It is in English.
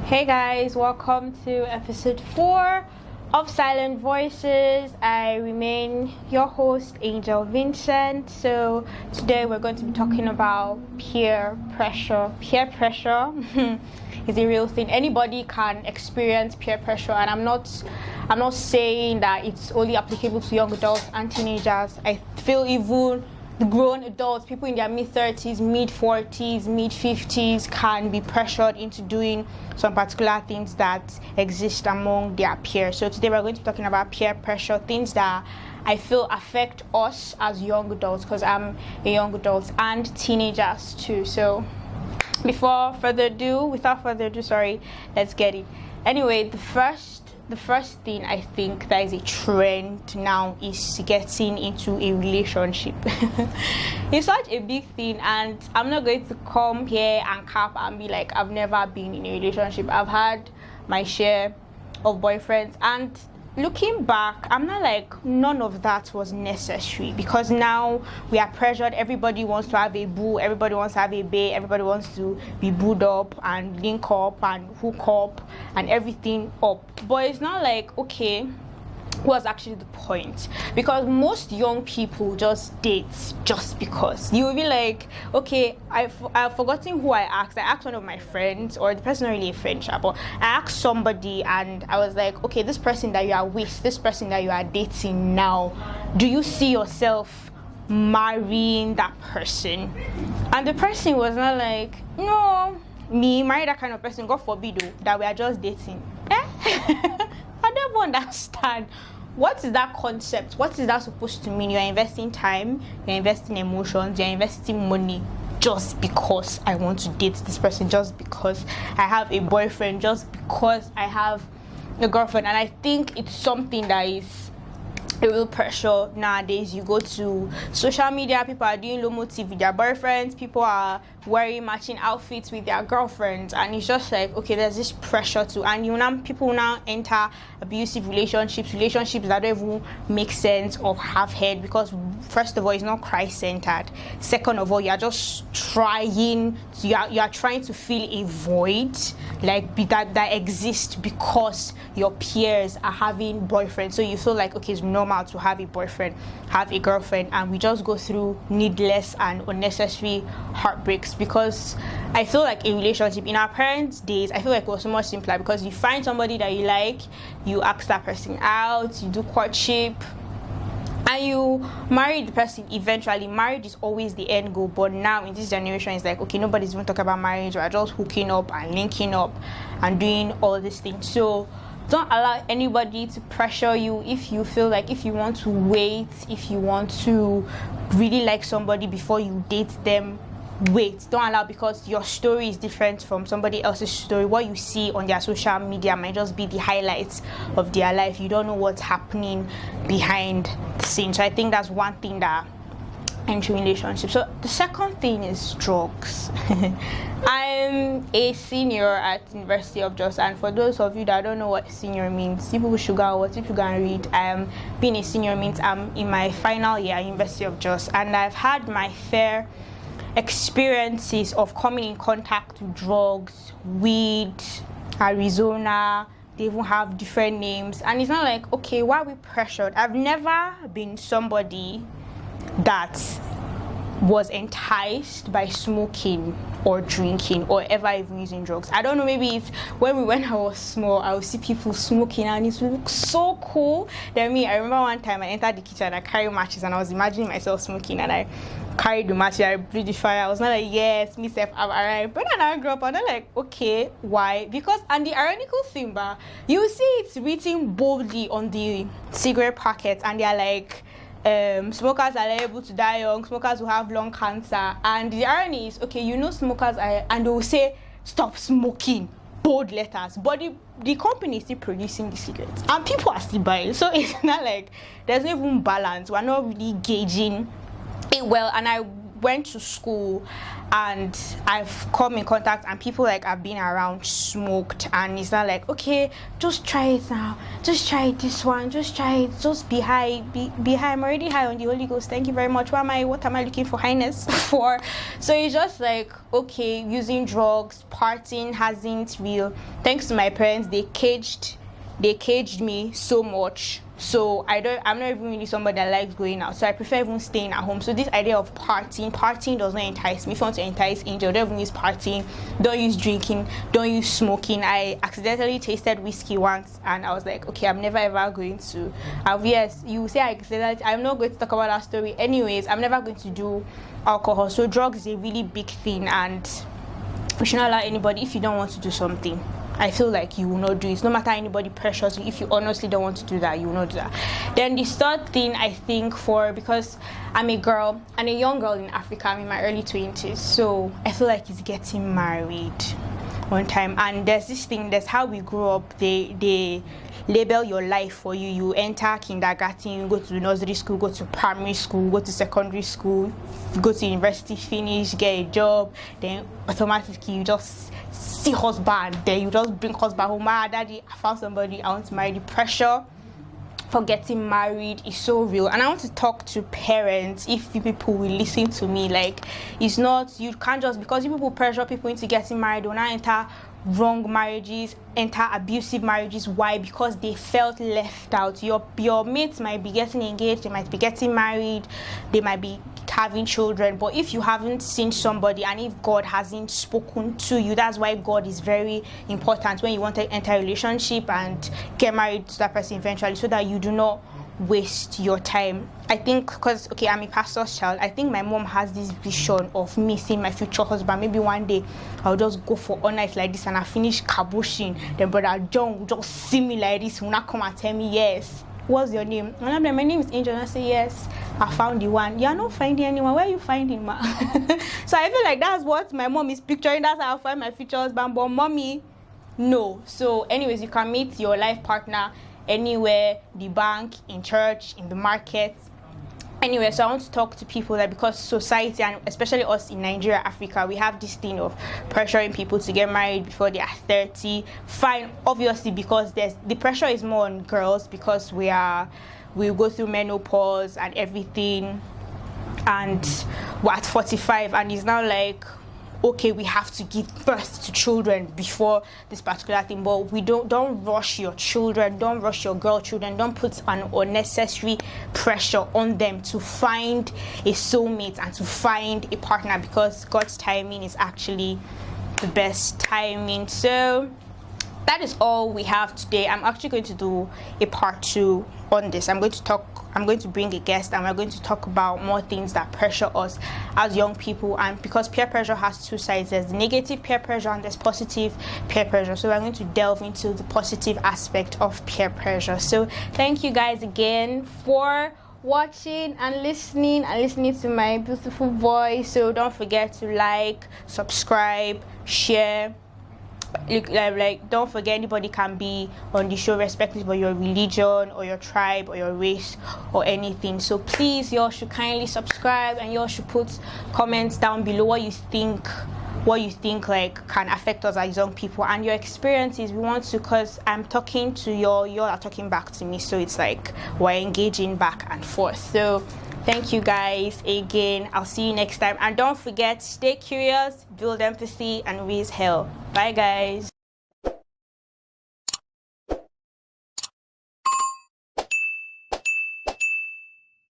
Hey guys, welcome to episode 4 of Silent Voices. I remain your host, Angel Vincent. So today we're going to be talking about peer pressure. Peer pressure is a real thing. Anybody can experience peer pressure, and I'm not saying that it's only applicable to young adults and teenagers. I feel even the grown adults, people in their mid-30s, mid-40s, mid-50s can be pressured into doing some particular things that exist among their peers. So today we're going to be talking about peer pressure, things that I feel affect us as young adults, because I'm a young adult, and teenagers too. So without further ado, let's get it. Anyway, the first thing I think that is a trend now is getting into a relationship. It's such a big thing, and I'm not going to come here and cap and be like, I've never been in a relationship. I've had my share of boyfriends, and looking back, I'm not like none of that was necessary, because now we are pressured. Everybody wants to have a boo, everybody wants to have a bae, everybody wants to be booed up and link up and hook up and everything up. But it's not like, okay, what's actually the point? Because most young people just date just because. You will be like, okay, I've forgotten who I asked. I asked one of my friends, or the person not really a friend, but I asked somebody, and I was like, okay, this person that you are with, this person that you are dating now, do you see yourself marrying that person? And the person was not like, no, me marry that kind of person, God forbid though, that we are just dating. I never understand. What is that concept? What is that supposed to mean? You're investing time, you're investing emotions, you're investing money just because I want to date this person, just because I have a boyfriend, just because I have a girlfriend. And I think it's something that is a real pressure nowadays. You go to social media, people are doing low motive with their boyfriends, people are wearing matching outfits with their girlfriends, and it's just like, okay, there's this pressure to, and people now enter abusive relationships that don't even make sense or have head, because first of all, it's not Christ-centered. Second of all, you are just trying to fill a void like that exists because your peers are having boyfriends. So you feel like, okay, it's normal to have a boyfriend, have a girlfriend, and we just go through needless and unnecessary heartbreaks. Because I feel like a relationship in our parents' days, I feel like it was so much simpler, because you find somebody that you like, you ask that person out, you do courtship, and you marry the person eventually. Marriage is always the end goal. But now in this generation, it's like, okay, nobody's even talking about marriage. We're just hooking up and linking up and doing all these things. So don't allow anybody to pressure you. If you feel like, if you want to wait, if you want to really like somebody before you date them, wait. Don't allow, because your story is different from somebody else's story. What you see on their social media might just be the highlights of their life. You don't know what's happening behind the scenes. So I think that's one thing that entering relationships. So the second thing is drugs. I'm a senior at University of Jos, and for those of you that don't know what senior means, people should go and read. Being a senior means I'm in my final year at University of Jos, and I've had my fair experiences of coming in contact with drugs, weed, Arizona. They even have different names, and it's not like, okay, why are we pressured? I've never been somebody that was enticed by smoking or drinking or ever even using drugs. I don't know, maybe if when I was small, I would see people smoking and it would look so cool. Then I remember one time I entered the kitchen and I carried matches, and I was imagining myself smoking, and I carried the matches, I breathed the fire. I was not like, yes, myself, I've arrived. But then I grew up and I'm like, okay, why? Because, and the ironical thing, you see it's written boldly on the cigarette packets, and they're like, smokers are liable to die young, smokers will have lung cancer. And the irony is, okay, smokers are, and they will say, stop smoking, bold letters, but the company is still producing the cigarettes and people are still buying. So it's not like there's no even balance. We're not really gauging it well. And I went to school and I've come in contact and people like I've been around smoked, and it's not like, okay, just try it now, just try this one, just try it, just be high, be high. I'm already high on the Holy Ghost, thank you very much. What am I looking for highness for? So it's just like, okay, using drugs, partying hasn't real. Thanks to my parents, they caged me so much. So I'm not even really somebody that likes going out. So I prefer even staying at home. So this idea of partying does not entice me. If you want to entice Angel, don't even use partying, don't use drinking, don't use smoking. I accidentally tasted whiskey once and I was like, okay, I'm never ever going to. Yes, you say I accidentally, I'm not going to talk about that story. Anyways, I'm never going to do alcohol. So drugs is a really big thing, and we should not allow anybody, if you don't want to do something, I feel like you will not do it. No matter anybody pressures you, if you honestly don't want to do that, you will not do that. Then the third thing, I think, because I'm a girl and a young girl in Africa, I'm in my early 20s, so I feel like it's getting married one time. And there's this thing, that's how we grew up. They label your life for you. You enter kindergarten, you go to nursery school, go to primary school, go to secondary school, go to university, finish, get a job, then automatically you just see husband, then you just bring husband home. Daddy, I found somebody, I want to marry. The pressure for getting married is so real, and I want to talk to parents. If you people will listen to me, like, it's not, you can't just, because you people pressure people into getting married, do not enter wrong marriages, enter abusive marriages. Why? Because they felt left out. Your mates might be getting engaged, they might be getting married, they might be having children, but if you haven't seen somebody and if God hasn't spoken to you, that's why God is very important when you want to enter a relationship and get married to that person eventually, so that you do not waste your time. I think, because, okay, I'm a pastor's child, I think my mom has this vision of me seeing my future husband. Maybe one day I'll just go for all night like this and I finish kabushing, then Brother John will just see me like this, will not come and tell me, yes, what's your name? And I'm like, my name is Angel. And I say, yes, I found the one. You're not finding anyone. Where are you finding, ma? So I feel like that's what my mom is picturing. That's how I find my future husband. But mommy, no. So anyways, you can meet your life partner anywhere, the bank, in church, in the market. Anyway, so I want to talk to people that, because society, and especially us in Nigeria, Africa, we have this thing of pressuring people to get married before they are 30. Fine, obviously, because the pressure is more on girls, because we go through menopause and everything, and we're at 45, and it's now like, okay, we have to give birth to children before this particular thing. But we don't rush your children, don't rush your girl children, don't put an unnecessary pressure on them to find a soulmate and to find a partner, because God's timing is actually the best timing. So that is all we have today. I'm actually going to do a part 2 on this. I'm going to bring a guest, and we're going to talk about more things that pressure us as young people. And because peer pressure has two sides, there's negative peer pressure and there's positive peer pressure. So we're going to delve into the positive aspect of peer pressure. So thank you guys again for watching and listening to my beautiful voice. So don't forget to like, subscribe, share. Like, don't forget, anybody can be on the show irrespective of your religion or your tribe or your race or anything. So please, y'all should kindly subscribe, and y'all should put comments down below what you think like can affect us as young people, and your experiences. We want to, because I'm talking to y'all are talking back to me, so it's like we're engaging back and forth. So thank you guys again. I'll see you next time, and don't forget, stay curious, build empathy, and raise hell. Bye guys.